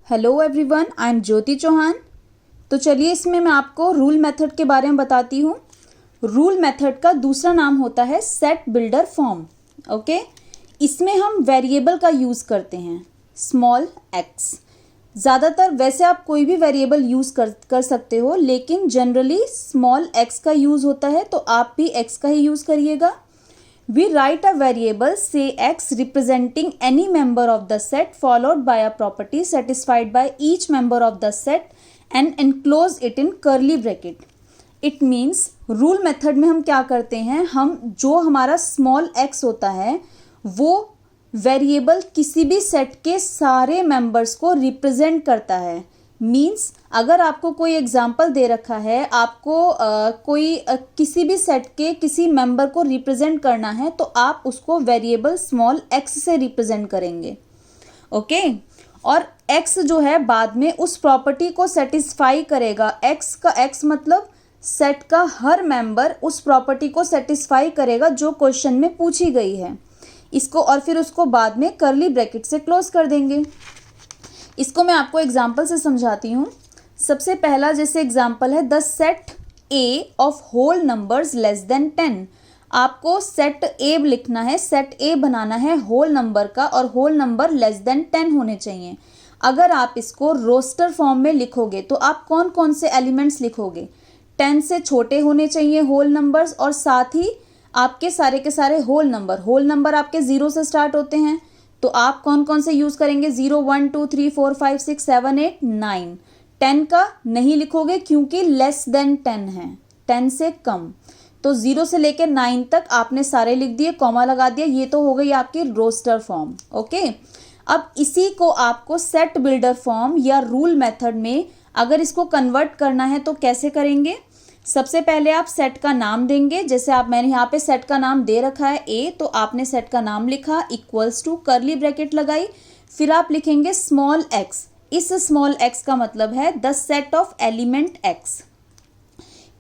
Hello everyone, I am ज्योति चौहान। तो चलिए इसमें मैं आपको रूल मेथड के बारे में बताती हूँ। रूल मेथड का दूसरा नाम होता है सेट बिल्डर फॉर्म। ओके, इसमें हम वेरिएबल का यूज़ करते हैं, स्मॉल एक्स। ज़्यादातर वैसे आप कोई भी वेरिएबल यूज़ कर सकते हो, लेकिन जनरली स्मॉल एक्स का यूज़ होता है, तो आप भी एक्स का ही यूज़ करिएगा। We write a variable say x representing any member of the set followed by a property satisfied by each member of the set and enclose it in curly bracket. It means rule method में हम क्या करते हैं, हम जो हमारा small x होता है वो वेरिएबल किसी भी सेट के सारे मेंबर्स को रिप्रेजेंट करता है। मीन्स अगर आपको कोई एग्जाम्पल दे रखा है, आपको किसी भी सेट के किसी मेंबर को रिप्रेजेंट करना है, तो आप उसको वेरिएबल स्मॉल एक्स से रिप्रेजेंट करेंगे। ओके, और एक्स जो है बाद में उस प्रॉपर्टी को सेटिस्फाई करेगा। एक्स का एक्स मतलब सेट का हर मेंबर उस प्रॉपर्टी को सेटिस्फाई करेगा जो क्वेश्चन में पूछी गई है इसको, और फिर उसको बाद में कर्ली ब्रैकेट से क्लोज कर देंगे। इसको मैं आपको एग्जाम्पल से समझाती हूँ। सबसे पहला जैसे एग्जाम्पल है the set A of whole numbers less than 10। आपको सेट ए लिखना है, सेट ए बनाना है होल नंबर का, और होल नंबर लेस देन 10 होने चाहिए। अगर आप इसको रोस्टर फॉर्म में लिखोगे तो आप कौन कौन से एलिमेंट्स लिखोगे? 10 से छोटे होने चाहिए होल नंबर्स, और साथ ही आपके सारे के सारे होल नंबर आपके 0 से स्टार्ट होते हैं। तो आप कौन कौन से यूज़ करेंगे? 0 1 2 3 4 5 6 7 8 9। 10 का नहीं लिखोगे क्योंकि लेस देन 10 है, 10 से कम। तो 0 से लेकर 9 तक आपने सारे लिख दिए, कॉमा लगा दिया। ये तो हो गई आपकी रोस्टर फॉर्म। ओके, अब इसी को आपको सेट बिल्डर फॉर्म या रूल मेथड में अगर इसको कन्वर्ट करना है तो कैसे करेंगे? सबसे पहले आप सेट का नाम देंगे। जैसे मैंने यहाँ पे सेट का नाम दे रखा है ए, तो आपने सेट का नाम लिखा, इक्वल्स टू कर्ली ब्रैकेट लगाई, फिर आप लिखेंगे स्मॉल एक्स। इस स्मॉल एक्स का मतलब है the set of element x,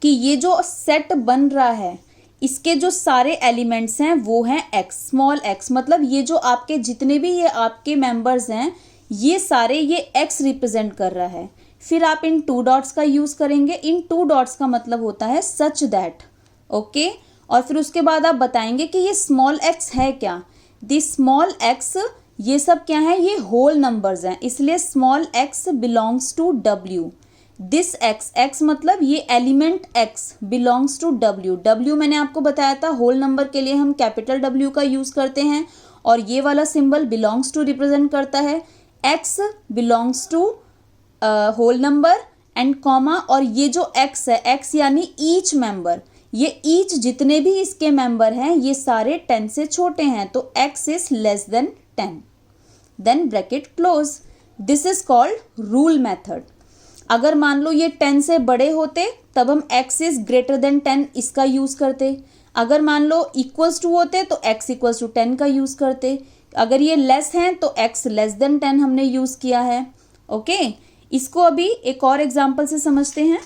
कि ये जो सेट बन रहा है इसके जो सारे एलिमेंट्स हैं वो हैं एक्स। स्मॉल एक्स मतलब ये जो आपके जितने भी ये आपके मेंबर्स हैं ये सारे ये एक्स रिप्रेजेंट कर रहा है। फिर आप इन 2 डॉट्स का यूज़ करेंगे। इन 2 डॉट्स का मतलब होता है सच दैट। ओके, और फिर उसके बाद आप बताएंगे कि ये स्मॉल एक्स है क्या। दिस स्मॉल एक्स, ये सब क्या है? ये होल नंबर्स हैं, इसलिए small x belongs to W. This x, x मतलब ये element x belongs to W. W मैंने आपको बताया था होल नंबर के लिए हम कैपिटल डब्ल्यू का यूज़ करते हैं, और ये वाला सिंबल बिलोंग्स टू रिप्रेजेंट करता है। X belongs to whole number and comma, और ये जो एक्स है, एक्स यानी ईच मेंबर, ये ईच जितने भी इसके मेंबर हैं ये सारे 10 से छोटे हैं, तो x is less than 10, then bracket close. This is called rule method. अगर मान लो ये 10 से बड़े होते तब हम एक्स इज ग्रेटर देन 10 इसका यूज़ करते। अगर मान लो इक्वल्स टू होते तो एक्स इक्वल्स टू 10 का यूज़ करते। अगर ये लेस हैं तो एक्स लेस देन 10 हमने यूज़ किया है। ओके, इसको अभी एक और एग्जाम्पल से समझते हैं।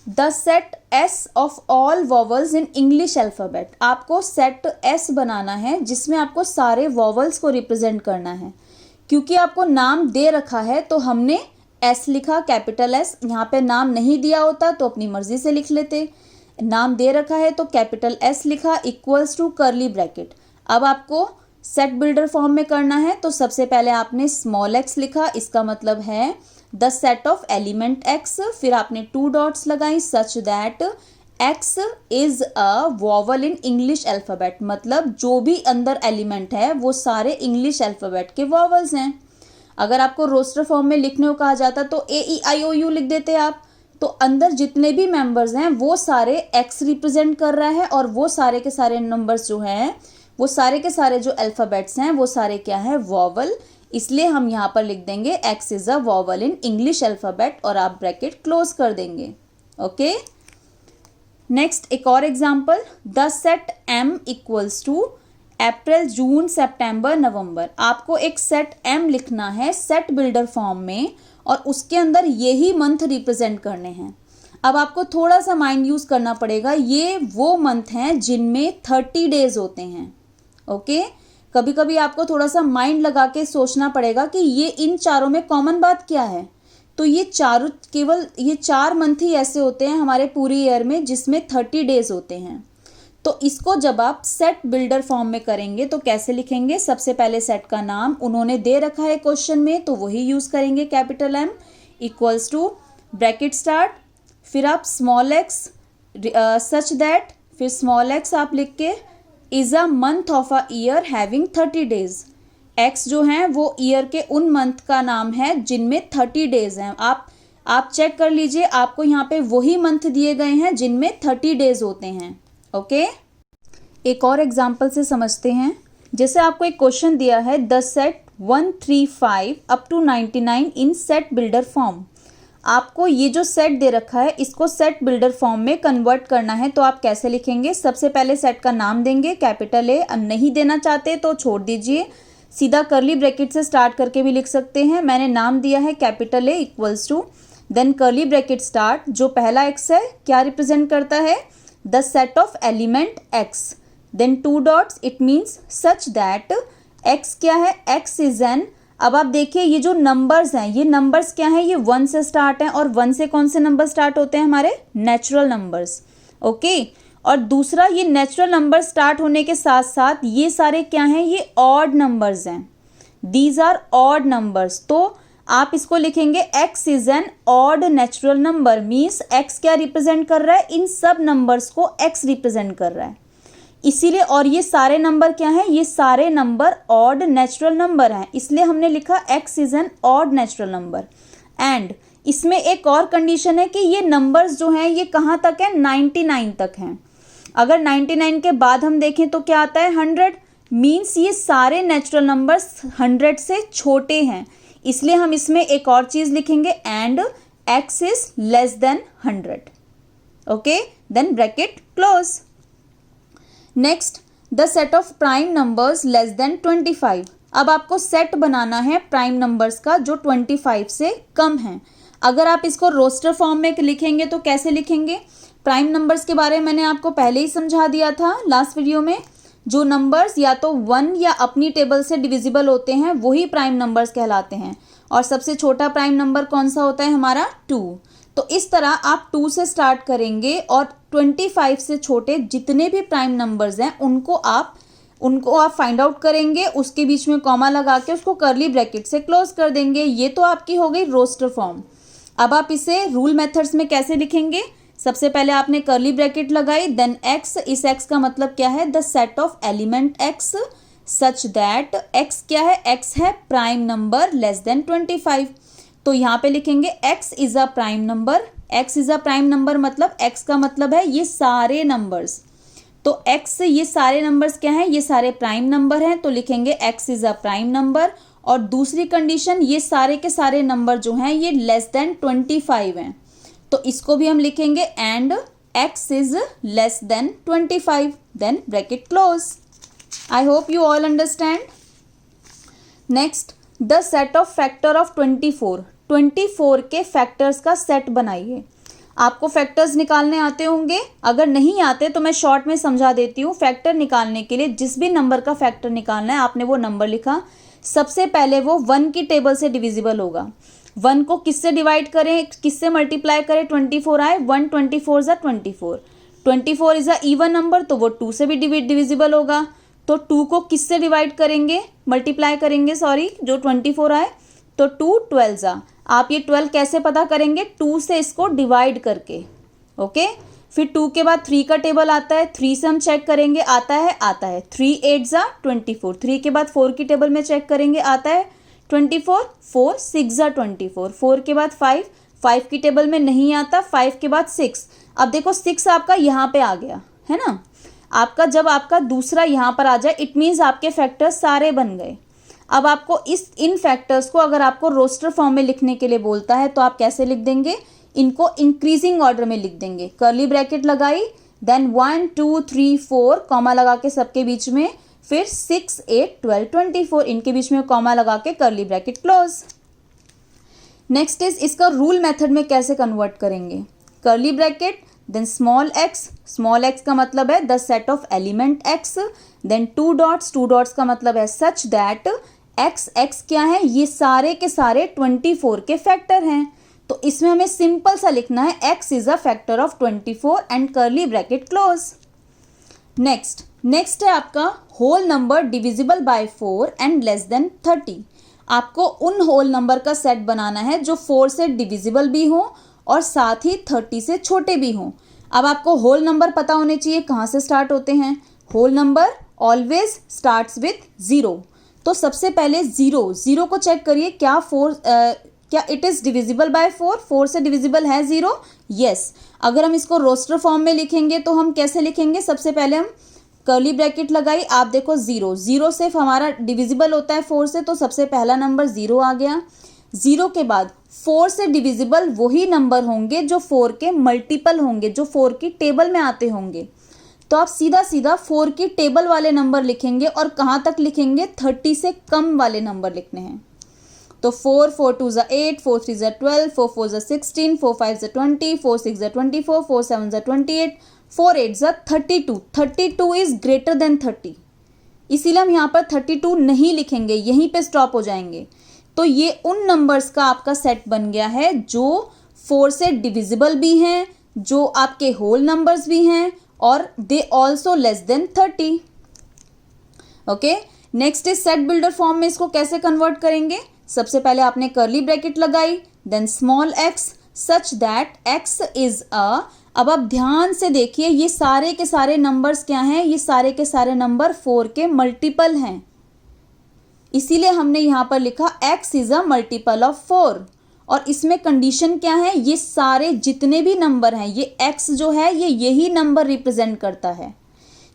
The set S of all vowels in English alphabet. आपको सेट एस बनाना है जिसमें आपको सारे वॉवल्स को रिप्रेजेंट करना है। क्योंकि आपको नाम दे रखा है तो हमने एस लिखा, कैपिटल एस। यहाँ पे नाम नहीं दिया होता तो अपनी मर्जी से लिख लेते। नाम दे रखा है तो कैपिटल एस लिखा, इक्वल्स टू कर्ली ब्रैकेट। अब आपको सेट बिल्डर फॉर्म में करना है तो सबसे पहले आपने स्मॉल एक्स लिखा, इसका मतलब है the set of element x. फिर आपने 2 डॉट्स लगाई, सच that x is a vowel in English alphabet, मतलब जो भी अंदर एलिमेंट है वो सारे इंग्लिश अल्फ़ाबेट के वॉवल्स हैं। अगर आपको रोस्टर फॉर्म में लिखने को कहा जाता तो AEIOU लिख देते आप। तो अंदर जितने भी मेंबर्स हैं वो सारे एक्स रिप्रेजेंट कर रहा है, और वो सारे के सारे नंबर्स जो हैं वो सारे के सारे जो अल्फ़ाबेट्स हैं वो सारे क्या है? वॉवल। इसलिए हम यहाँ पर लिख देंगे x is a vowel in English alphabet, और आप ब्रैकेट क्लोज कर देंगे। ओके, नेक्स्ट एक और example, the set M equals to अप्रैल जून सितंबर नवंबर। आपको एक सेट एम लिखना है सेट बिल्डर फॉर्म में, और उसके अंदर यही मंथ रिप्रेजेंट करने हैं। अब आपको थोड़ा सा माइंड यूज़ करना पड़ेगा। ये वो मंथ हैं जिनमें 30 डेज होते हैं। ओके, कभी कभी आपको थोड़ा सा माइंड लगा के सोचना पड़ेगा कि ये इन चारों में कॉमन बात क्या है। तो ये चारों केवल ये 4 मंथ ही ऐसे होते हैं हमारे पूरी ईयर में जिसमें 30 डेज होते हैं। तो इसको जब आप सेट बिल्डर फॉर्म में करेंगे तो कैसे लिखेंगे? सबसे पहले सेट का नाम उन्होंने दे रखा है क्वेश्चन में, तो वही यूज़ करेंगे capital M equals to bracket start, फिर आप स्मॉल x सच दैट, फिर स्मॉल x आप लिख के is a month of a year having 30 days. x जो है वो ईयर के उन मंथ का नाम है जिनमें 30 डेज हैं। आप चेक कर लीजिए, आपको यहाँ पे वही मंथ दिए गए हैं जिनमें 30 डेज होते हैं। ओके, एक और एग्जाम्पल से समझते हैं। जैसे आपको एक क्वेश्चन दिया है the set 135 up to 99 in set builder form. आपको ये जो सेट दे रखा है इसको सेट बिल्डर फॉर्म में कन्वर्ट करना है, तो आप कैसे लिखेंगे? सबसे पहले सेट का नाम देंगे कैपिटल ए, नहीं देना चाहते तो छोड़ दीजिए, सीधा कर्ली ब्रैकेट से स्टार्ट करके भी लिख सकते हैं। मैंने नाम दिया है capital A equals to, then curly bracket start, जो पहला एक्स है क्या रिप्रेजेंट करता है? The set of element x, then 2 dots, it means such that x क्या है? x is N. अब आप देखिए ये जो नंबर्स हैं, ये नंबर्स क्या हैं? ये 1 से स्टार्ट हैं, और 1 से कौन से नंबर स्टार्ट होते हैं? हमारे नेचुरल नंबर्स। ओके, और दूसरा ये नेचुरल नंबर स्टार्ट होने के साथ साथ ये सारे क्या हैं? ये ऑड नंबर्स हैं, दीज आर ऑड नंबर्स। तो आप इसको लिखेंगे x is N odd natural number, means x क्या रिप्रेजेंट कर रहा है? इन सब नंबर्स को x रिप्रेजेंट कर रहा है इसीलिए। और ये सारे नंबर क्या हैं? ये सारे नंबर ऑड नेचुरल नंबर हैं, इसलिए हमने लिखा x is N odd natural number. And इसमें एक और कंडीशन है कि ये नंबर्स जो हैं ये कहाँ तक है? 99 तक हैं। अगर 99 के बाद हम देखें तो क्या आता है? 100, मीन्स ये सारे नेचुरल नंबर्स 100 से छोटे हैं, इसलिए हम इसमें एक और चीज लिखेंगे and x is less than 100। Okay, then bracket close. Next, the set of prime numbers less than 25। अब आपको सेट बनाना है प्राइम नंबर्स का जो 25 से कम है। अगर आप इसको रोस्टर फॉर्म में लिखेंगे तो कैसे लिखेंगे? प्राइम नंबर्स के बारे में मैंने आपको पहले ही समझा दिया था लास्ट वीडियो में। जो नंबर्स या तो 1 या अपनी टेबल से डिविजिबल होते हैं वही प्राइम नंबर्स कहलाते हैं, और सबसे छोटा प्राइम नंबर कौन सा होता है? हमारा 2। तो इस तरह आप 2 से स्टार्ट करेंगे और 25 से छोटे जितने भी प्राइम नंबर्स हैं उनको आप फाइंड आउट करेंगे, उसके बीच में कॉमा लगा के उसको कर्ली ब्रैकेट से क्लोज कर देंगे। ये तो आपकी हो गई रोस्टर फॉर्म। अब आप इसे रूल मेथड्स में कैसे लिखेंगे? सबसे पहले आपने कर्ली ब्रैकेट लगाई, देन x, इस x का मतलब क्या है? The set of element x such that x क्या है? x है प्राइम नंबर लेस देन 25। तो यहाँ पे लिखेंगे x is a prime number. x is a prime number मतलब x का मतलब है ये सारे नंबर्स। तो x ये सारे नंबर्स क्या हैं? ये सारे प्राइम नंबर हैं, तो लिखेंगे x is a prime number. और दूसरी कंडीशन, ये सारे के सारे नंबर जो हैं ये लेस देन 25 हैं, तो इसको भी हम लिखेंगे and x is less than 25, then bracket close. I hope you all understand. Next, the set of factor of 24 के फैक्टर्स का सेट बनाइए। आपको फैक्टर्स निकालने आते होंगे, अगर नहीं आते तो मैं शॉर्ट में समझा देती हूँ। फैक्टर निकालने के लिए जिस भी नंबर का फैक्टर निकालना है आपने वो नंबर लिखा, सबसे पहले वो 1 की टेबल से डिविजिबल होगा। 1 को किससे डिवाइड करें, किससे मल्टीप्लाई करें? 24 आए, 1 24 ज़ा 24। 24 इज अ इवन नंबर, तो वो 2 से भी डिविजिबल होगा। तो 2 को किससे डिवाइड करेंगे, मल्टीप्लाई करेंगे, सॉरी, जो 24 आए, तो 2 12 ज़ा। आप ये 12 कैसे पता करेंगे? 2 से इसको डिवाइड करके। ओके, फिर 2 के बाद 3 का टेबल आता है, 3 से हम चेक करेंगे, आता है 3 8 ज़ा 24। 3 के बाद 4 की टेबल में चेक करेंगे, आता है 24, 4 6 ज़ा 24। 4 के बाद 5 की टेबल में नहीं आता, 5 के बाद 6। अब देखो 6 आपका यहाँ पे आ गया है ना, आपका जब आपका दूसरा यहाँ पर आ जाए इट मीन्स आपके फैक्टर्स सारे बन गए। अब आपको इन फैक्टर्स को अगर आपको रोस्टर फॉर्म में लिखने के लिए बोलता है तो आप कैसे लिख देंगे? इनको इंक्रीजिंग ऑर्डर में लिख देंगे। कर्ली ब्रैकेट लगाई, देन 1 2 3 4 कॉमा लगा के सबके बीच में, फिर 6 8 12 24 इनके बीच में कॉमा लगा के curly bracket close. Next is इसका रूल मेथड में कैसे कन्वर्ट करेंगे? Curly bracket, then small x का मतलब है the set of element x, then two dots का मतलब है सच दैट एक्स क्या है, ये सारे के सारे 24 के फैक्टर हैं। तो इसमें हमें सिंपल सा लिखना है x is a factor of 24 and curly bracket close. Next है आपका whole number divisible by 4 and less than 30। आपको उन होल नंबर का सेट बनाना है जो 4 से डिविजिबल भी हो और साथ ही 30 से छोटे भी हों। अब आपको होल नंबर पता होने चाहिए कहाँ से स्टार्ट होते हैं। Whole number always starts with 0। तो सबसे पहले जीरो को चेक करिए, क्या इट इज डिविजिबल बाय 4 से डिविजिबल है 0? यस। अगर हम इसको रोस्टर फॉर्म में लिखेंगे तो हम कैसे लिखेंगे, सबसे पहले हम कर्ली ब्रैकेट लगाई, आप देखो 0 सिर्फ हमारा डिविजिबल होता है 4 से, तो सबसे पहला नंबर 0 आ गया। 0 के बाद 4 से डिविजिबल वही नंबर होंगे जो 4 के मल्टीपल होंगे, जो 4 की टेबल में आते होंगे। तो आप सीधा 4 की टेबल वाले नंबर लिखेंगे और कहाँ तक लिखेंगे, 30 से कम वाले नंबर लिखने हैं। तो 4 2 8, 4 3 12, 4 4 16, 4 5 20, 4 6 24, 4 7 28, 4 8 32। 32 इज ग्रेटर देन 30, इसीलिए हम यहाँ पर 32 नहीं लिखेंगे, यहीं पे स्टॉप हो जाएंगे। तो ये उन नंबर्स का आपका सेट बन गया है जो 4 से डिविजिबल भी हैं, जो आपके होल नंबर्स भी हैं और they also less than 30। Okay, next is set builder form में इसको कैसे कन्वर्ट करेंगे। सबसे पहले आपने कर्ली ब्रैकेट लगाई, then small x such that x is a. अब आप ध्यान से देखिए, ये सारे के सारे नंबर्स क्या हैं, ये सारे के सारे नंबर 4 के मल्टीपल हैं, इसीलिए हमने यहां पर लिखा x is a multiple of 4। और इसमें कंडीशन क्या है, ये सारे जितने भी नंबर हैं, ये एक्स जो है ये यही नंबर रिप्रेजेंट करता है।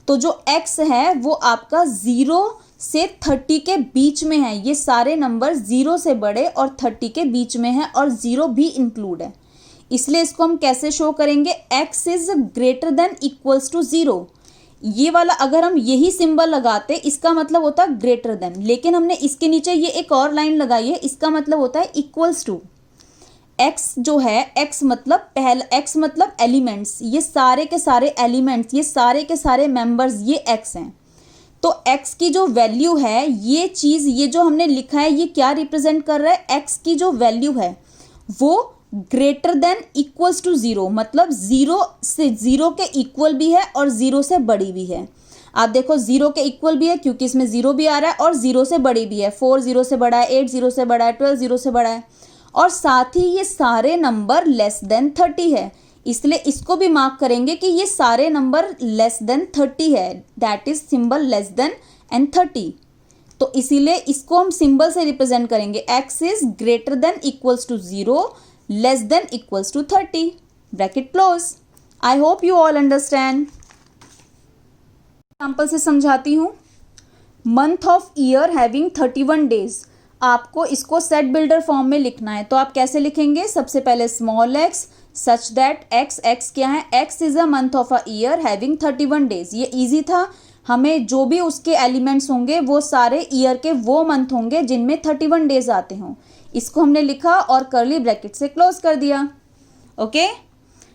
तो जो एक्स है वो आपका 0 से 30 के बीच में है, ये सारे नंबर 0 से बड़े और 30 के बीच में है और 0 भी इंक्लूड है, इसलिए इसको हम कैसे शो करेंगे, x is greater than equals to 0। ये वाला अगर हम यही सिंबल लगाते इसका मतलब होता है ग्रेटर देन, लेकिन हमने इसके नीचे ये एक और लाइन लगाई है, इसका मतलब होता है इक्वल्स टू। x जो है, x मतलब एलिमेंट्स, ये सारे के सारे एलिमेंट्स, ये सारे के सारे मेंबर्स, ये x हैं। तो x की जो वैल्यू है, ये चीज़, ये जो हमने लिखा है, ये क्या रिप्रेजेंट कर रहा है, x की जो वैल्यू है वो ग्रेटर देन इक्वल्स टू 0, मतलब 0 से 0 के इक्वल भी है और 0 से बड़ी भी है। आप देखो 0 के इक्वल भी है क्योंकि इसमें 0 भी आ रहा है, और 0 से बड़ी भी है, 4 0 से बड़ा है, 8 0 से बड़ा है, 12 0 से बड़ा है, और साथ ही ये सारे नंबर लेस देन 30 है, इसलिए इसको भी मार्क करेंगे कि ये सारे नंबर लेस देन 30 है, that is symbol less than and 30। तो इसीलिए इसको हम सिंबल से रिप्रेजेंट करेंगे, x is greater than equals to 0 less than equals to 30, bracket close. I hope you all understand. Example से समझाती हूँ। Month of year having 31 days, आपको इसको सेट बिल्डर फॉर्म में लिखना है, तो आप कैसे लिखेंगे, सबसे पहले small x such that x क्या है, x is a month of a year having 31 days. ये इजी था, हमें जो भी उसके एलिमेंट्स होंगे वो सारे ईयर के वो मंथ होंगे जिनमें 31 डेज आते हों। इसको हमने लिखा और कर्ली ब्रैकेट से क्लोज कर दिया। ओके,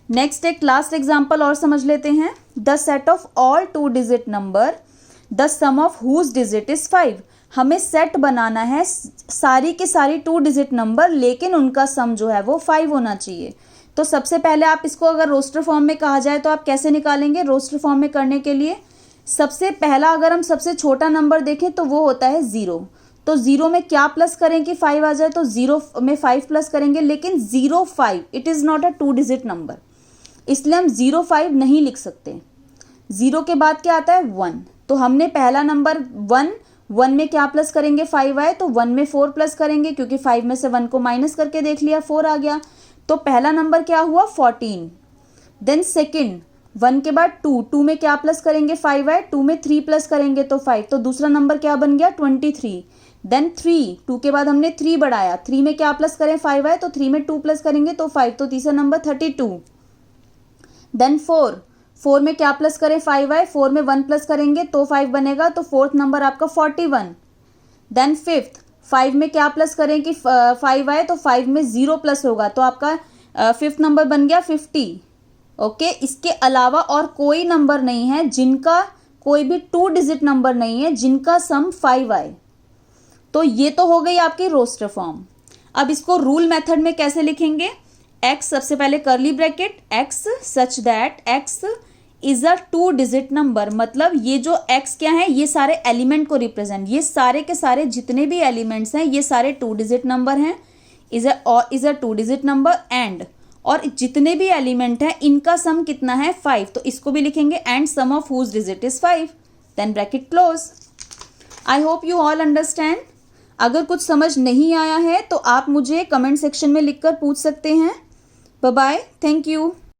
नेक्स्ट एक लास्ट एग्जांपल और समझ लेते हैं। The set of all 2 digit number the sum of whose digit is 5। हमें सेट बनाना है सारी की सारी 2 डिजिट नंबर, लेकिन उनका सम जो है वो 5 होना चाहिए। तो सबसे पहले आप इसको अगर रोस्टर फॉर्म में कहा जाए तो आप कैसे निकालेंगे, रोस्टर फॉर्म में करने के लिए सबसे पहला अगर हम सबसे छोटा नंबर देखें तो वो होता है 0। तो 0 में क्या प्लस करें कि 5 आ जाए, तो 0 में 5 प्लस करेंगे, लेकिन 05 it is not a 2 digit number, इसलिए हम 05 नहीं लिख सकते। 0 के बाद क्या आता है 1, तो हमने पहला नंबर 1 में क्या प्लस करेंगे, 5 आए, तो 1 में 4 प्लस करेंगे क्योंकि 5 में से 1 को माइनस करके देख लिया, 4 आ गया। तो पहला नंबर क्या हुआ 14। देन सेकेंड 1 के बाद 2 में क्या प्लस करेंगे, 5 आए, 2 में 3 प्लस करेंगे तो 5, तो दूसरा नंबर क्या बन गया 23। देन 2 के बाद हमने 3 बढ़ाया, 3 में क्या प्लस करें, 5 आए, तो 3 में 2 प्लस करेंगे तो 5, तो तीसरा नंबर 32। देन 4 में क्या प्लस करें, 5 आए, 4 में 1 प्लस करेंगे तो 5 बनेगा, तो फोर्थ नंबर आपका 41। देन 5 में क्या प्लस करें कि 5 आए, तो 5 में 0 प्लस होगा, तो आपका 5th नंबर बन गया 50। ओके, इसके अलावा और कोई नंबर नहीं है जिनका, कोई भी 2 डिजिट नंबर नहीं है जिनका सम 5 आए। तो ये तो हो गई आपकी रोस्टर फॉर्म। अब इसको रूल मेथड में कैसे लिखेंगे? x, सबसे पहले curly bracket, x such that x is a 2 digit number, मतलब ये जो x क्या है, ये सारे एलिमेंट को रिप्रेजेंट, ये सारे के सारे जितने भी एलिमेंट्स हैं ये सारे 2 डिजिट नंबर हैं, is a 2 digit number and, और जितने भी एलिमेंट हैं इनका सम कितना है 5, तो इसको भी लिखेंगे and sum of whose digit is 5, then bracket close. I hope you all understand. अगर कुछ समझ नहीं आया है तो आप मुझे कमेंट सेक्शन में लिखकर पूछ सकते हैं। Bye bye, thank you.